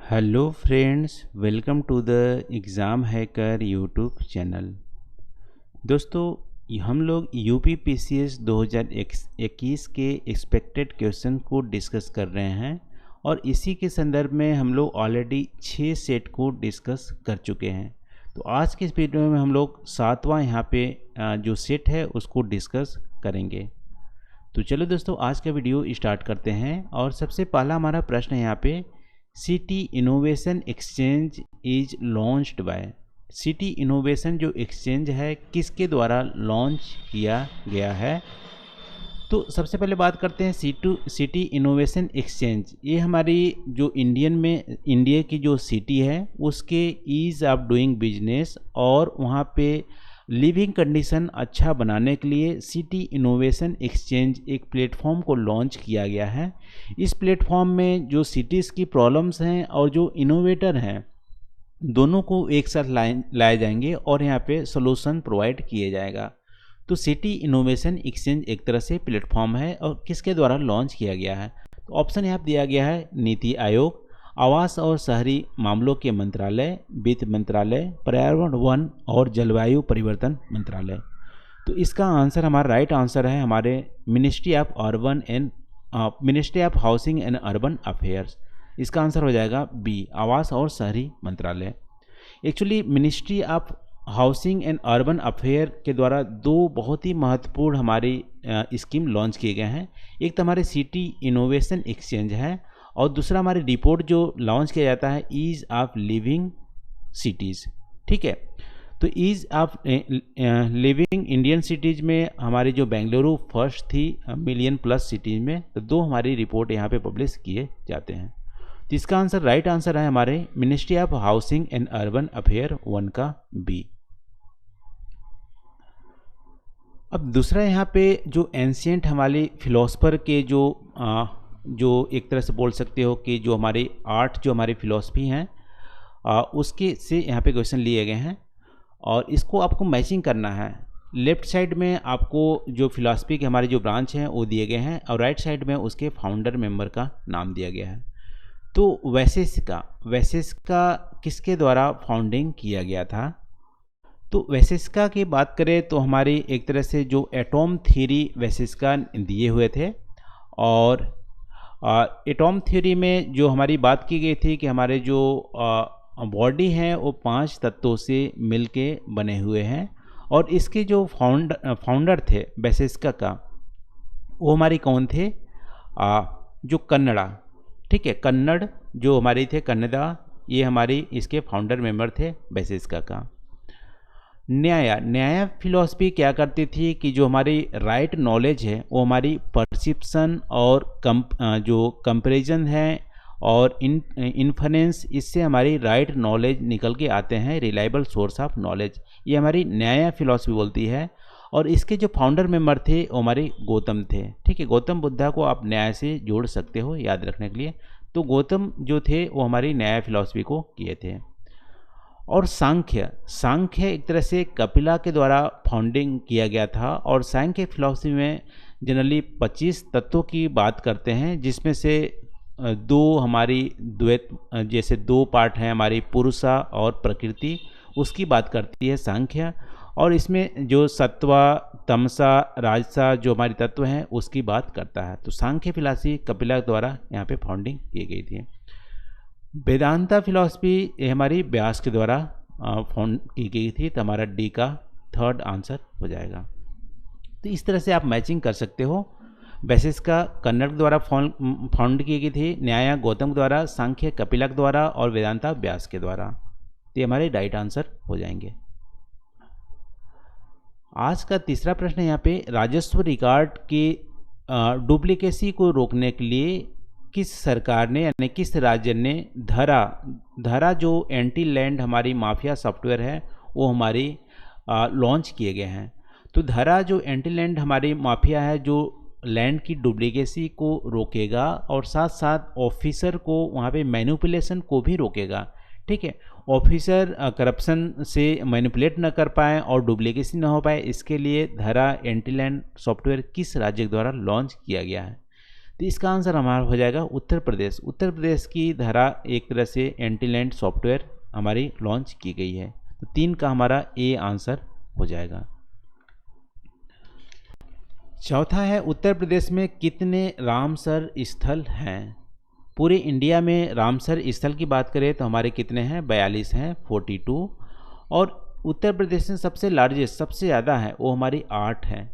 Hello friends, welcome to the exam hacker YouTube channel. दोस्तों, हम लोग यूपी पीसीएस 2021 के एक्सपेक्टेड क्वेश्चन को डिस्कस कर रहे हैं और इसी के संदर्भ में हम लोग ऑलरेडी 6 सेट को डिस्कस कर चुके हैं। तो आज के इस वीडियो में हम लोग 7वां यहाँ पे जो सेट है उसको डिस्कस करेंगे। तो चलो दोस्तों, आज का वीडियो स्टार्ट करते हैं। और सबसे पहला हमारा प्रश्न है यहाँ पे, city innovation exchange is launched by. City innovation जो एक्सचेंज है किसके द्वारा लॉन्च किया गया है? तो सबसे पहले बात करते हैं सिटी इनोवेशन एक्सचेंज। ये हमारी जो इंडिया की जो सिटी है उसके ईज़ ऑफ डूइंग बिजनेस और वहाँ पे लिविंग कंडीशन अच्छा बनाने के लिए सिटी इनोवेशन एक्सचेंज एक प्लेटफॉर्म को लॉन्च किया गया है। इस प्लेटफॉर्म में जो सिटीज़ की प्रॉब्लम्स हैं और जो इनोवेटर हैं दोनों को एक साथ लाए जाएंगे और यहाँ पे सॉल्यूशन प्रोवाइड किया जाएगा। तो सिटी इनोवेशन एक्सचेंज एक तरह से प्लेटफॉर्म है और किसके द्वारा लॉन्च किया गया है? तो ऑप्शन यहाँ दिया गया है नीति आयोग, आवास और शहरी मामलों के मंत्रालय, वित्त मंत्रालय, पर्यावरण वन और जलवायु परिवर्तन मंत्रालय। तो इसका आंसर हमारा राइट आंसर है हमारे ministry of housing and urban affairs. इसका आंसर हो जाएगा बी, आवास और शहरी मंत्रालय। Actually ministry of housing and urban affair के द्वारा दो बहुत ही महत्वपूर्ण हमारी स्कीम लॉन्च किए गए हैं। एक तो हमारे सिटी इनोवेशन एक्सचेंज है और दूसरा हमारी रिपोर्ट जो लॉन्च किया जाता है ईज़ ऑफ लिविंग सिटीज़। ठीक है, तो ease of living Indian cities में हमारी जो बेंगलुरु फर्स्ट थी मिलियन प्लस सिटीज़ में, तो दो हमारी रिपोर्ट यहाँ पे पब्लिश किए जाते हैं। तो इसका आंसर राइट आंसर है हमारे ministry of housing and urban affair 1 का बी। अब दूसरा यहाँ पे जो एंशियंट हमारे फिलोसफर के जो एक तरह से बोल सकते हो कि जो हमारे 8 जो हमारी फिलॉसफी हैं उसके से यहाँ पे क्वेश्चन लिए गए हैं और इसको आपको मैचिंग करना है। लेफ्ट साइड में आपको जो फिलॉसफी के हमारे जो ब्रांच हैं वो दिए गए हैं और राइट साइड में उसके फाउंडर मेंबर का नाम दिया गया है। तो वैसेस्का किसके द्वारा फाउंडिंग किया गया था? तो वैसेस्का की बात करें तो हमारी एक तरह से जो एटॉम थ्योरी वैसेस्का दिए हुए थे और एटॉम थ्योरी में जो हमारी बात की गई थी कि हमारे जो बॉडी हैं वो 5 तत्वों से मिलके बने हुए हैं और इसके जो फाउंडर थे वैसेस्का का, वो हमारी कौन थे? जो कन्नड़ा, ठीक है, कन्नड़ जो हमारी थे कन्नड़ा, ये हमारी इसके फाउंडर मेंबर थे वैसेस्का का। न्याय फिलॉसफी क्या करती थी कि जो हमारी राइट नॉलेज है वो हमारी परसेप्शन और जो कंपैरिजन है और इन्फरेंस, इससे हमारी राइट नॉलेज निकल के आते हैं, रिलायबल सोर्स ऑफ नॉलेज, ये हमारी न्याय फिलॉसफी बोलती है। और इसके जो फाउंडर मेंबर थे वो हमारे गौतम थे। ठीक है, गौतम बुद्धा को आप न्याय से जोड़ सकते हो याद रखने के लिए। तो गौतम जो थे वो हमारी न्याय फिलॉसफी को किए थे। और सांख्य एक तरह से कपिला के द्वारा फाउंडिंग किया गया था और सांख्य फिलॉसफी में जनरली 25 तत्वों की बात करते हैं, जिसमें से दो हमारी द्वैत, जैसे दो पार्ट हैं हमारी पुरुषा और प्रकृति, उसकी बात करती है सांख्य। और इसमें जो सत्वा, तमसा, राजसा जो हमारी तत्व हैं उसकी बात करता है। तो सांख्य फिलॉसफी कपिला द्वारा यहाँ पे फाउंडिंग की गई थी। वेदांता फिलॉसफी हमारी व्यास के द्वारा फाउंड की गई थी। तो हमारा डी का थर्ड आंसर हो जाएगा। तो इस तरह से आप मैचिंग कर सकते हो। वैसेस्का कन्नड़ द्वारा फाउंड की गई थी, न्याय गौतम द्वारा, सांख्य कपिलक द्वारा और वेदांता व्यास के द्वारा। तो ये हमारे राइट आंसर हो जाएंगे। आज का तीसरा प्रश्न यहाँ पे, राजस्व रिकॉर्ड की डुप्लीकेसी को रोकने के लिए किस सरकार ने यानी किस राज्य ने धरा जो एंटी लैंड हमारी माफिया सॉफ्टवेयर है वो हमारी लॉन्च किए गए हैं। तो धरा जो एंटी लैंड हमारी माफिया है जो लैंड की डुप्लीकेसी को रोकेगा और साथ साथ ऑफिसर को वहाँ पे मैनिपुलेशन को भी रोकेगा। ठीक है, ऑफिसर करप्शन से मैनिपुलेट न कर पाए और डुप्लीकेसी न हो पाए, इसके लिए धरा एंटी लैंड सॉफ्टवेयर किस राज्य द्वारा लॉन्च किया गया है? तो इसका आंसर हमारा हो जाएगा उत्तर प्रदेश। उत्तर प्रदेश की धारा एक तरह से एंटी लैंड सॉफ्टवेयर हमारी लॉन्च की गई है। तो 3 का हमारा ए आंसर हो जाएगा। चौथा है उत्तर प्रदेश में कितने रामसर स्थल हैं। पूरे इंडिया में रामसर स्थल की बात करें तो हमारे कितने हैं, 42 हैं, 42। और उत्तर प्रदेश में सबसे लार्जेस्ट, सबसे ज़्यादा है वो हमारी 8 है।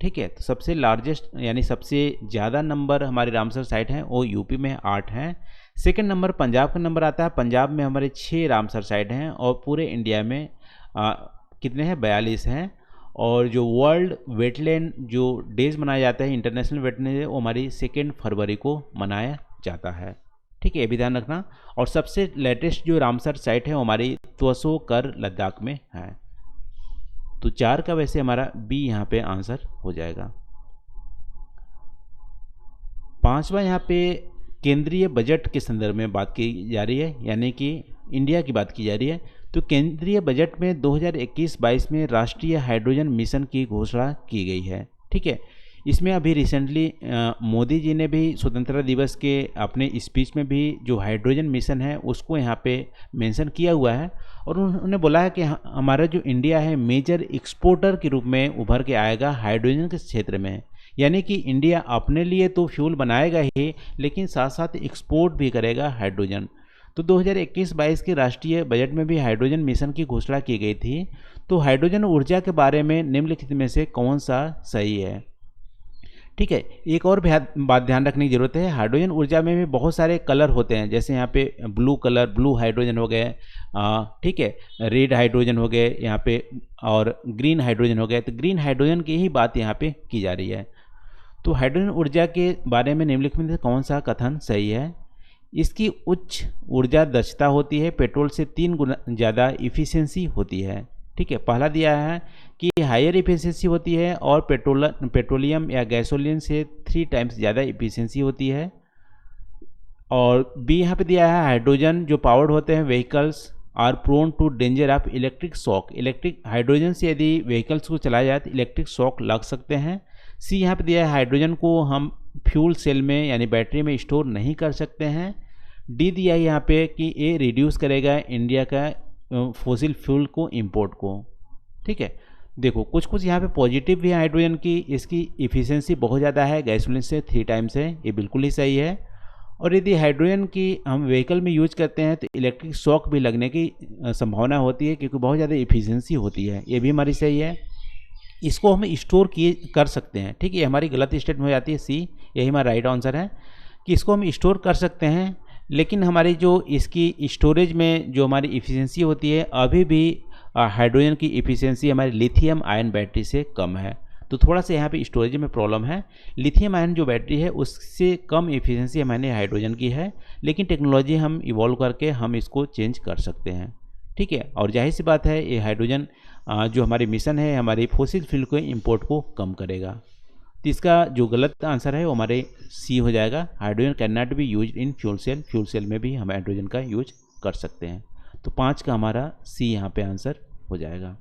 ठीक है, तो सबसे लार्जेस्ट यानी सबसे ज़्यादा नंबर हमारे रामसर साइट हैं वो यूपी में 8 हैं। सेकंड नंबर पंजाब का नंबर आता है, पंजाब में हमारे 6 रामसर साइट हैं। और पूरे इंडिया में कितने हैं, 42 हैं। और जो वर्ल्ड वेटलैंड जो डेज मनाया जाता है, इंटरनेशनल वेटलैंड डे, वो हमारी 2 फरवरी को मनाया जाता है। ठीक है, ये भी ध्यान रखना। और सबसे लेटेस्ट जो रामसर साइट है वो हमारी त्वसो कर लद्दाख में है। तो 4 का वैसे हमारा बी यहाँ पे आंसर हो जाएगा। 5वां यहाँ पे केंद्रीय बजट के संदर्भ में बात की जा रही है, यानी कि इंडिया की बात की जा रही है। तो केंद्रीय बजट में 2021-22 में राष्ट्रीय हाइड्रोजन मिशन की घोषणा की गई है। ठीक है, इसमें अभी रिसेंटली मोदी जी ने भी स्वतंत्रता दिवस के अपने स्पीच में भी जो हाइड्रोजन मिशन है उसको यहाँ पे मेंशन किया हुआ है। और उन्होंने बोला है कि हमारा जो इंडिया है मेजर एक्सपोर्टर के रूप में उभर के आएगा हाइड्रोजन के क्षेत्र में। यानी कि इंडिया अपने लिए तो फ्यूल बनाएगा ही, लेकिन साथ साथ एक्सपोर्ट भी करेगा हाइड्रोजन। तो 2021-22 के राष्ट्रीय बजट में भी हाइड्रोजन मिशन की घोषणा की गई थी। तो हाइड्रोजन ऊर्जा के बारे में निम्नलिखित में से कौन सा सही है। ठीक है, एक और बात ध्यान रखने की जरूरत है, हाइड्रोजन ऊर्जा में भी बहुत सारे कलर होते हैं। जैसे यहाँ पे ब्लू कलर, ब्लू हाइड्रोजन हो गए, ठीक है, रेड हाइड्रोजन हो गए यहाँ पे, और ग्रीन हाइड्रोजन हो गए। तो ग्रीन हाइड्रोजन की ही बात यहाँ पे की जा रही है। तो हाइड्रोजन ऊर्जा के बारे में निम्नलिखित में से कौन सा कथन सही है। इसकी उच्च ऊर्जा दक्षता होती है, पेट्रोल से 3 गुना ज़्यादा इफ़िशियंसी होती है। ठीक है, पहला दिया है कि हायर इफिशियंसी होती है और पेट्रोलियम या गैसोलीन से 3 टाइम्स ज़्यादा इफिशियंसी होती है। और बी यहाँ पे दिया है हाइड्रोजन जो पावर्ड होते हैं vehicles are prone to danger of electric shock. Electric hydrogen से यदि व्हीकल्स को चलाया जाए तो इलेक्ट्रिक शॉक लग सकते हैं। सी यहाँ पे दिया है हाइड्रोजन को हम फ्यूल सेल में यानी बैटरी में स्टोर नहीं कर सकते हैं। डी दिया है यहाँ पे कि ये रिड्यूस करेगा इंडिया का फॉसिल फ्यूल को, इंपोर्ट को। ठीक है, देखो कुछ कुछ यहाँ पे पॉजिटिव भी है हाइड्रोजन की, इसकी इफ़िशियंसी बहुत ज़्यादा है, गैसोलीन से 3 टाइम्स है, ये बिल्कुल ही सही है। और यदि हाइड्रोजन की हम व्हीकल में यूज करते हैं तो इलेक्ट्रिक शॉक भी लगने की संभावना होती है, क्योंकि बहुत ज़्यादा इफ़िशियंसी होती है, ये भी हमारी सही है। इसको हम स्टोर कर सकते हैं। ठीक है, हमारी गलत स्टेटमेंट हो जाती है सी, यही हमारा राइट आंसर है कि इसको हम स्टोर कर सकते हैं। लेकिन हमारी जो इसकी स्टोरेज में जो हमारी इफ़िशियंसी होती है, अभी भी हाइड्रोजन की इफ़िशियंसी हमारी लिथियम आयन बैटरी से कम है। तो थोड़ा सा यहाँ पे स्टोरेज में प्रॉब्लम है। लिथियम आयन जो बैटरी है उससे कम इफ़िशियंसी हमारे हाइड्रोजन की है, लेकिन टेक्नोलॉजी हम इवॉल्व करके हम इसको चेंज कर सकते हैं। ठीक है, और जाहिर सी बात है ये हाइड्रोजन जो हमारी मिशन है हमारी फॉसिल फ्यूल को इंपोर्ट को कम करेगा। तो इसका जो गलत आंसर है वो हमारे सी हो जाएगा। Hydrogen can not be use in fuel cell, fuel cell में भी हम हाइड्रोजन का यूज कर सकते हैं। तो 5 का हमारा सी यहाँ पे आंसर हो जाएगा।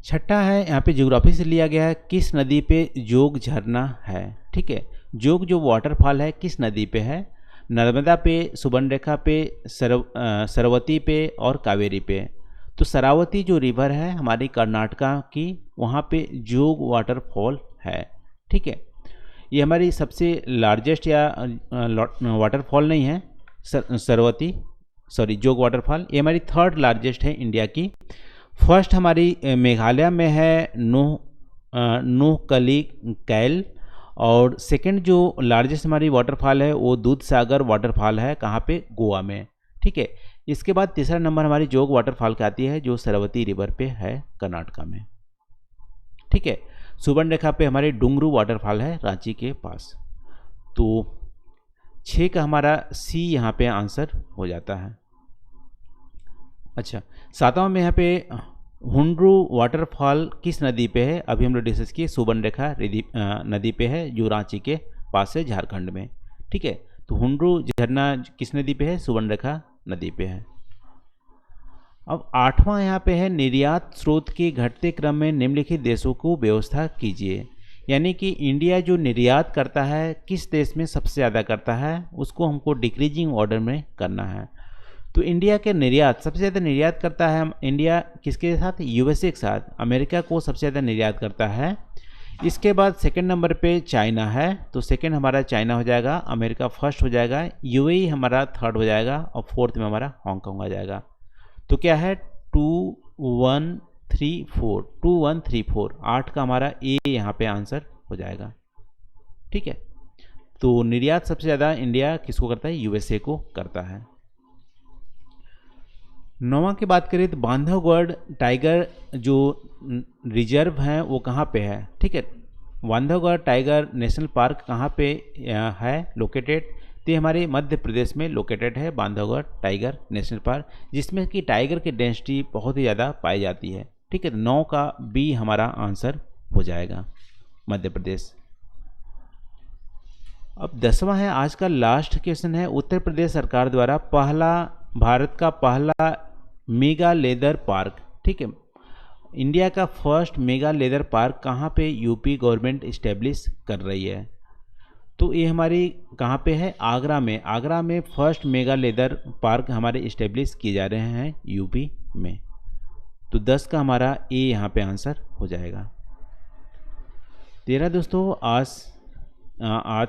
छठा है यहाँ पे ज्योग्राफी से लिया गया है, किस नदी पे जोग झरना है। ठीक है, जोग जो वाटरफॉल है किस नदी पे है, नर्मदा पे, सुवर्णरेखा पे, सरवती पे और कावेरी पे। तो शरावती जो रिवर है हमारी कर्नाटका की, वहाँ पे जोग वाटरफॉल है। ठीक है, ये हमारी सबसे लार्जेस्ट या वाटरफॉल नहीं है, जोग वाटरफॉल, ये हमारी 3rd लार्जेस्ट है इंडिया की। फर्स्ट हमारी मेघालय में है नोहकली कैल, और सेकंड जो लार्जेस्ट हमारी वाटरफॉल है वो दूध सागर वाटरफॉल है, कहाँ पे, गोवा में। ठीक है, इसके बाद तीसरा नंबर हमारी जोग वाटरफॉल की आती है जो सरवती रिवर पे है कर्नाटका में। ठीक है, सुवर्णरेखा पे हमारे डुंगरू वाटरफॉल है रांची के पास। तो 6 का हमारा सी यहाँ पे आंसर हो जाता है। अच्छा, 7वां में यहाँ पे हुंड्रू वाटरफॉल किस नदी पे है, अभी हम लोग डिस्कस किए, सुवर्णरेखा नदी पे है जो रांची के पास है झारखंड में। ठीक है, तो हुंड्रू झरना किस नदी पे है, सुवर्णरेखा नदी पे है। अब 8वां यहाँ पे है निर्यात स्रोत के घटते क्रम में निम्नलिखित देशों को व्यवस्था कीजिए। यानी कि इंडिया जो निर्यात करता है किस देश में सबसे ज़्यादा करता है, उसको हमको डिक्रीजिंग ऑर्डर में करना है। तो इंडिया के निर्यात सबसे ज़्यादा निर्यात करता है इंडिया किसके साथ, यूएसए के साथ, अमेरिका को सबसे ज़्यादा निर्यात करता है। इसके बाद सेकंड नंबर पे चाइना है, तो सेकंड हमारा चाइना हो जाएगा, अमेरिका फर्स्ट हो जाएगा, यूएई हमारा थर्ड हो जाएगा और फोर्थ में हमारा हांगकांग आ जाएगा। तो क्या है 2134, 2134, 8 का हमारा ए यहाँ पे आंसर हो जाएगा। ठीक है, तो निर्यात सबसे ज़्यादा इंडिया किसको करता है, यूएसए को करता है। 9वां की बात करें तो बांधवगढ़ टाइगर जो रिजर्व है वो कहाँ पे है। ठीक है, बांधवगढ़ टाइगर नेशनल पार्क कहाँ पे है लोकेटेड, तो ये हमारे मध्य प्रदेश में लोकेटेड है बांधवगढ़ टाइगर नेशनल पार्क, जिसमें कि टाइगर की डेंसिटी बहुत ही ज़्यादा पाई जाती है। ठीक है, तो 9 का बी हमारा आंसर हो जाएगा मध्य प्रदेश। अब 10वां है आज का लास्ट क्वेश्चन है, उत्तर प्रदेश सरकार द्वारा भारत का पहला मेगा लेदर पार्क। ठीक है, इंडिया का फर्स्ट मेगा लेदर पार्क कहाँ पे यूपी गवर्नमेंट इस्टेब्लिश कर रही है, तो ये हमारी कहाँ पे है, आगरा में। आगरा में फर्स्ट मेगा लेदर पार्क हमारे इस्टेब्लिश किए जा रहे हैं यूपी में। तो 10 का हमारा ए यहाँ पे आंसर हो जाएगा। 13 दोस्तों आज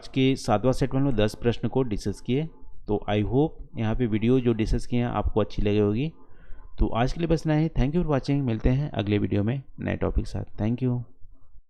के 7वां सेट में 10 प्रश्न को डिस्कस किए। तो आई होप यहाँ पे वीडियो जो डिस्कस किए हैं आपको अच्छी लगी होगी। तो आज के लिए बस इतना ही। Thank you for watching. मिलते हैं अगले वीडियो में नए टॉपिक के साथ। Thank you.